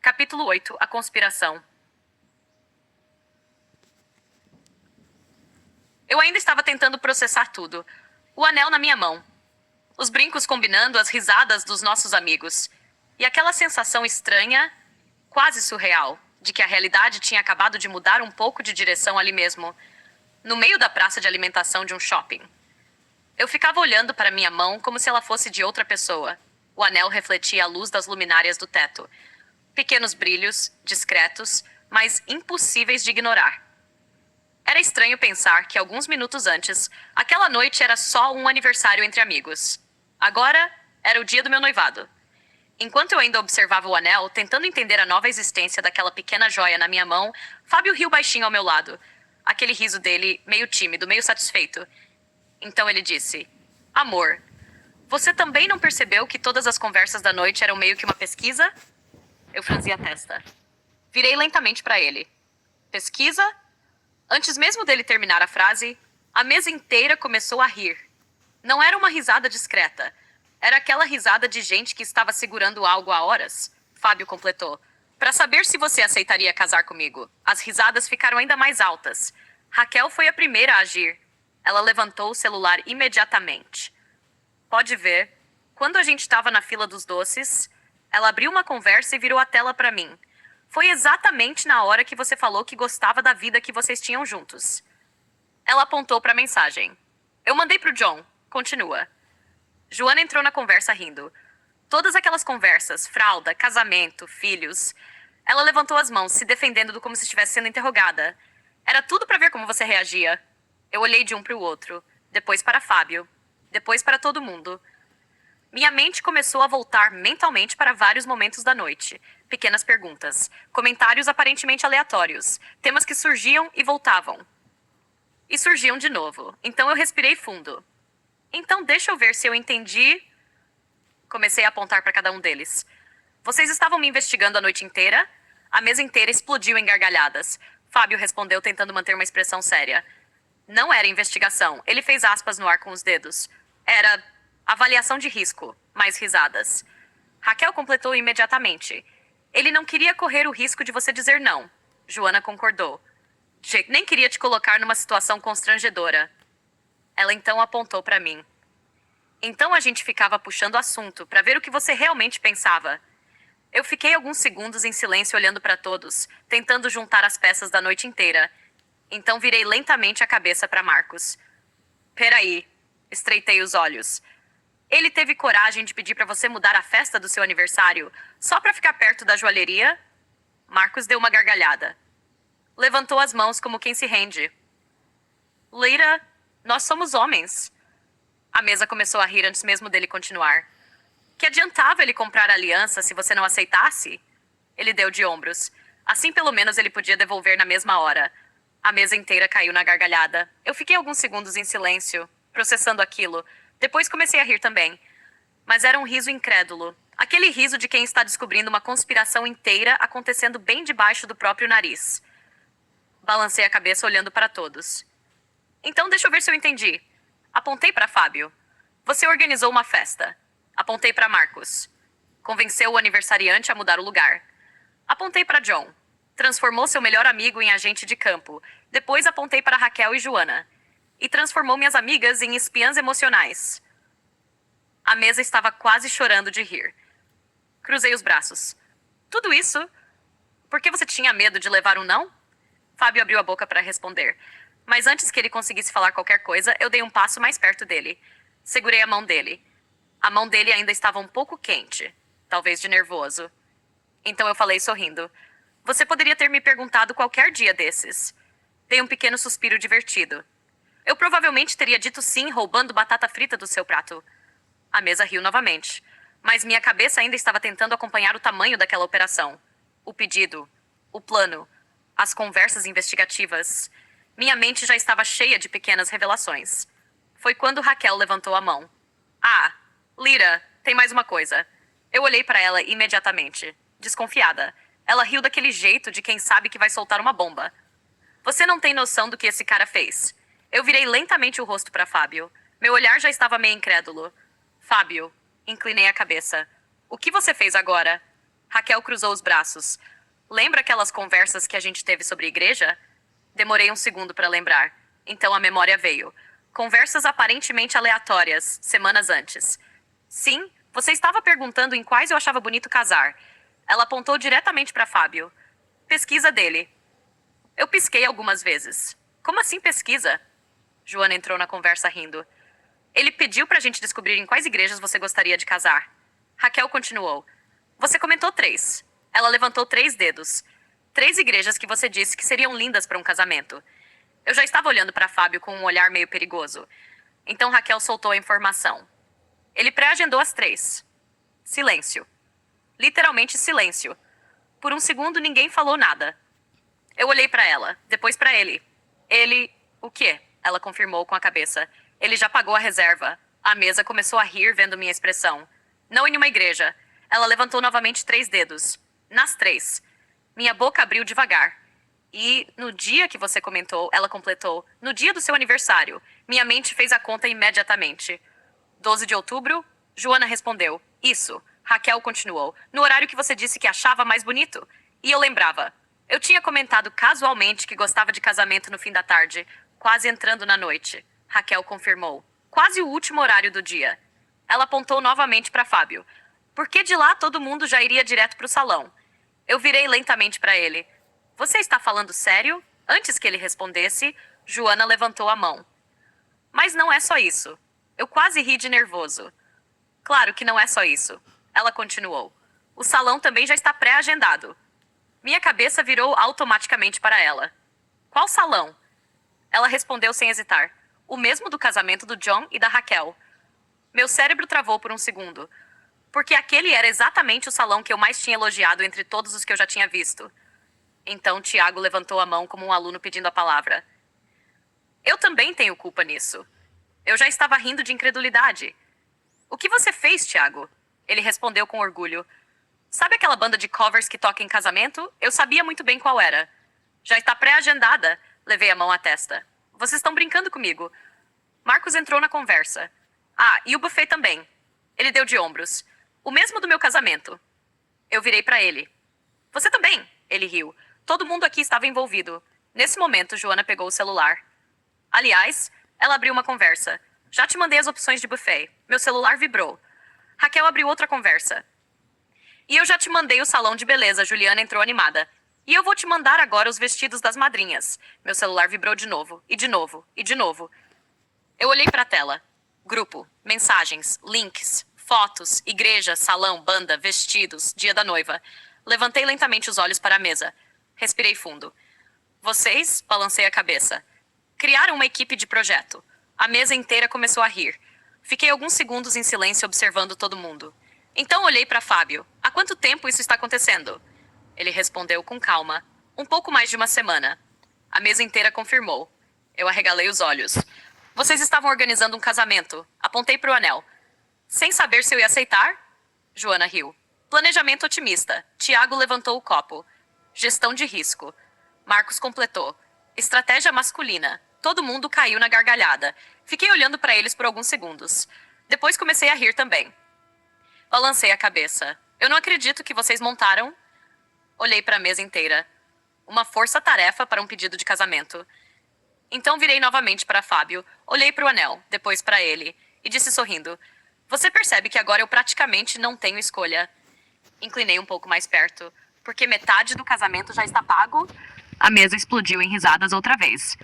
Capítulo 8. A conspiração. Eu ainda estava tentando processar tudo. O anel na minha mão. Os brincos combinando as risadas dos nossos amigos. E aquela sensação estranha, quase surreal, de que a realidade tinha acabado de mudar um pouco de direção ali mesmo, no meio da praça de alimentação de um shopping. Eu ficava olhando para minha mão como se ela fosse de outra pessoa. O anel refletia a luz das luminárias do teto. Pequenos brilhos, discretos, mas impossíveis de ignorar. Era estranho pensar que alguns minutos antes, aquela noite era só um aniversário entre amigos. Agora, era o dia do meu noivado. Enquanto eu ainda observava o anel, tentando entender a nova existência daquela pequena joia na minha mão, Fábio riu baixinho ao meu lado. Aquele riso dele, meio tímido, meio satisfeito. Então ele disse: "Amor, você também não percebeu que todas as conversas da noite eram meio que uma pesquisa?" Eu franzi a testa. Virei lentamente para ele. "Pesquisa?" Antes mesmo dele terminar a frase, a mesa inteira começou a rir. Não era uma risada discreta. Era aquela risada de gente que estava segurando algo há horas. Fábio completou. "Para saber se você aceitaria casar comigo." As risadas ficaram ainda mais altas. Raquel foi a primeira a agir. Ela levantou o celular imediatamente. "Pode ver. Quando a gente estava na fila dos doces, ela abriu uma conversa e virou a tela para mim. Foi exatamente na hora que você falou que gostava da vida que vocês tinham juntos." Ela apontou para a mensagem. "Eu mandei pro John." Continua. Joana entrou na conversa rindo. Todas aquelas conversas, fralda, casamento, filhos. Ela levantou as mãos, se defendendo do como se estivesse sendo interrogada. "Era tudo para ver como você reagia." Eu olhei de um para o outro, depois para Fábio, depois para todo mundo. Minha mente começou a voltar mentalmente para vários momentos da noite. Pequenas perguntas, comentários aparentemente aleatórios, temas que surgiam e voltavam. E surgiam de novo. Então eu respirei fundo. "Então deixa eu ver se eu entendi." Comecei a apontar para cada um deles. "Vocês estavam me investigando a noite inteira?" A mesa inteira explodiu em gargalhadas. Fábio respondeu tentando manter uma expressão séria. "Não era investigação." Ele fez aspas no ar com os dedos. "Era avaliação de risco." Mais risadas. Raquel completou imediatamente. "Ele não queria correr o risco de você dizer não." Joana concordou. "Jake nem queria te colocar numa situação constrangedora." Ela então apontou para mim. "Então a gente ficava puxando assunto para ver o que você realmente pensava." Eu fiquei alguns segundos em silêncio olhando para todos, tentando juntar as peças da noite inteira. Então virei lentamente a cabeça para Marcos. "Peraí." Estreitei os olhos. "Ele teve coragem de pedir para você mudar a festa do seu aniversário só para ficar perto da joalheria?" Marcos deu uma gargalhada. Levantou as mãos como quem se rende. "Leira, nós somos homens." A mesa começou a rir antes mesmo dele continuar. "Que adiantava ele comprar a aliança se você não aceitasse?" Ele deu de ombros. Assim pelo menos ele podia devolver na mesma hora. A mesa inteira caiu na gargalhada. Eu fiquei alguns segundos em silêncio, processando aquilo. Depois comecei a rir também. Mas era um riso incrédulo. Aquele riso de quem está descobrindo uma conspiração inteira acontecendo bem debaixo do próprio nariz. Balancei a cabeça olhando para todos. "Então deixa eu ver se eu entendi." Apontei para Fábio. "Você organizou uma festa." Apontei para Marcos. "Convenceu o aniversariante a mudar o lugar." Apontei para John. "Transformou seu melhor amigo em agente de campo." Depois apontei para Raquel e Joana. "E transformou minhas amigas em espiãs emocionais." A mesa estava quase chorando de rir. Cruzei os braços. "Tudo isso? Por que você tinha medo de levar um não?" Fábio abriu a boca para responder. Mas antes que ele conseguisse falar qualquer coisa, eu dei um passo mais perto dele. Segurei a mão dele. A mão dele ainda estava um pouco quente, talvez de nervoso. Então eu falei sorrindo. "Você poderia ter me perguntado qualquer dia desses." Dei um pequeno suspiro divertido. "Eu provavelmente teria dito sim, roubando batata frita do seu prato." A mesa riu novamente. Mas minha cabeça ainda estava tentando acompanhar o tamanho daquela operação. O pedido. O plano. As conversas investigativas. Minha mente já estava cheia de pequenas revelações. Foi quando Raquel levantou a mão. "Ah, Lira, tem mais uma coisa." Eu olhei para ela imediatamente, desconfiada. Ela riu daquele jeito de quem sabe que vai soltar uma bomba. "Você não tem noção do que esse cara fez." Eu virei lentamente o rosto para Fábio. Meu olhar já estava meio incrédulo. "Fábio." Inclinei a cabeça. "O que você fez agora?" Raquel cruzou os braços. Lembra aquelas conversas que a gente teve sobre igreja? Demorei um segundo para lembrar. Então a memória veio. Conversas aparentemente aleatórias, semanas antes. Sim, você estava perguntando em quais eu achava bonito casar. Ela apontou diretamente para Fábio. Pesquisa dele. Eu pisquei algumas vezes. Como assim pesquisa? Joana entrou na conversa rindo. Ele pediu pra gente descobrir em quais igrejas você gostaria de casar. Raquel continuou. Você comentou 3. Ela levantou 3 dedos. 3 igrejas que você disse que seriam lindas para um casamento. Eu já estava olhando para Fábio com um olhar meio perigoso. Então Raquel soltou a informação. Ele pré-agendou as 3. Silêncio. Literalmente silêncio. Por um segundo ninguém falou nada. Eu olhei para ela, depois para ele. Ele... O quê? Ela confirmou com a cabeça. Ele já pagou a reserva. A mesa começou a rir vendo minha expressão. Não em uma igreja. Ela levantou novamente 3 dedos. Nas 3. Minha boca abriu devagar. E no dia que você comentou, ela completou, no dia do seu aniversário. Minha mente fez a conta imediatamente. 12 de outubro? Joana respondeu. Isso. Raquel continuou. No horário que você disse que achava mais bonito. E eu lembrava. Eu tinha comentado casualmente que gostava de casamento no fim da tarde, quase entrando na noite. Raquel confirmou. Quase o último horário do dia. Ela apontou novamente para Fábio. Porque de lá todo mundo já iria direto para o salão. Eu virei lentamente para ele. Você está falando sério? Antes que ele respondesse, Joana levantou a mão. Mas não é só isso. Eu quase ri de nervoso. Claro que não é só isso. Ela continuou. O salão também já está pré-agendado. Minha cabeça virou automaticamente para ela. Qual salão? Ela respondeu sem hesitar. O mesmo do casamento do John e da Raquel. Meu cérebro travou por um segundo. Porque aquele era exatamente o salão que eu mais tinha elogiado entre todos os que eu já tinha visto. Então Tiago levantou a mão como um aluno pedindo a palavra. Eu também tenho culpa nisso. Eu já estava rindo de incredulidade. O que você fez, Tiago? Ele respondeu com orgulho. Sabe aquela banda de covers que toca em casamento? Eu sabia muito bem qual era. Já está pré-agendada. Levei a mão à testa. Vocês estão brincando comigo. Marcos entrou na conversa. Ah, e o buffet também. Ele deu de ombros. O mesmo do meu casamento. Eu virei para ele. Você também? Ele riu. Todo mundo aqui estava envolvido. Nesse momento, Joana pegou o celular. Aliás, ela abriu uma conversa. Já te mandei as opções de buffet. Meu celular vibrou. Raquel abriu outra conversa. E eu já te mandei o salão de beleza, Juliana entrou animada. E eu vou te mandar agora os vestidos das madrinhas. Meu celular vibrou de novo, e de novo, e de novo. Eu olhei para a tela. Grupo, mensagens, links, fotos, igreja, salão, banda, vestidos, dia da noiva. Levantei lentamente os olhos para a mesa. Respirei fundo. Vocês, balancei a cabeça. Criaram uma equipe de projeto. A mesa inteira começou a rir. Fiquei alguns segundos em silêncio observando todo mundo. Então olhei para Fábio. Há quanto tempo isso está acontecendo? Ele respondeu com calma. Um pouco mais de uma semana. A mesa inteira confirmou. Eu arregalei os olhos. Vocês estavam organizando um casamento. Apontei para o anel. Sem saber se eu ia aceitar? Joana riu. Planejamento otimista. Tiago levantou o copo. Gestão de risco. Marcos completou. Estratégia masculina. Todo mundo caiu na gargalhada. Fiquei olhando para eles por alguns segundos. Depois comecei a rir também. Balancei a cabeça. Eu não acredito que vocês montaram. Olhei para a mesa inteira. Uma força-tarefa para um pedido de casamento. Então virei novamente para Fábio, olhei para o anel, depois para ele, e disse sorrindo. Você percebe que agora eu praticamente não tenho escolha. Inclinei um pouco mais perto. Porque metade do casamento já está pago? A mesa explodiu em risadas outra vez.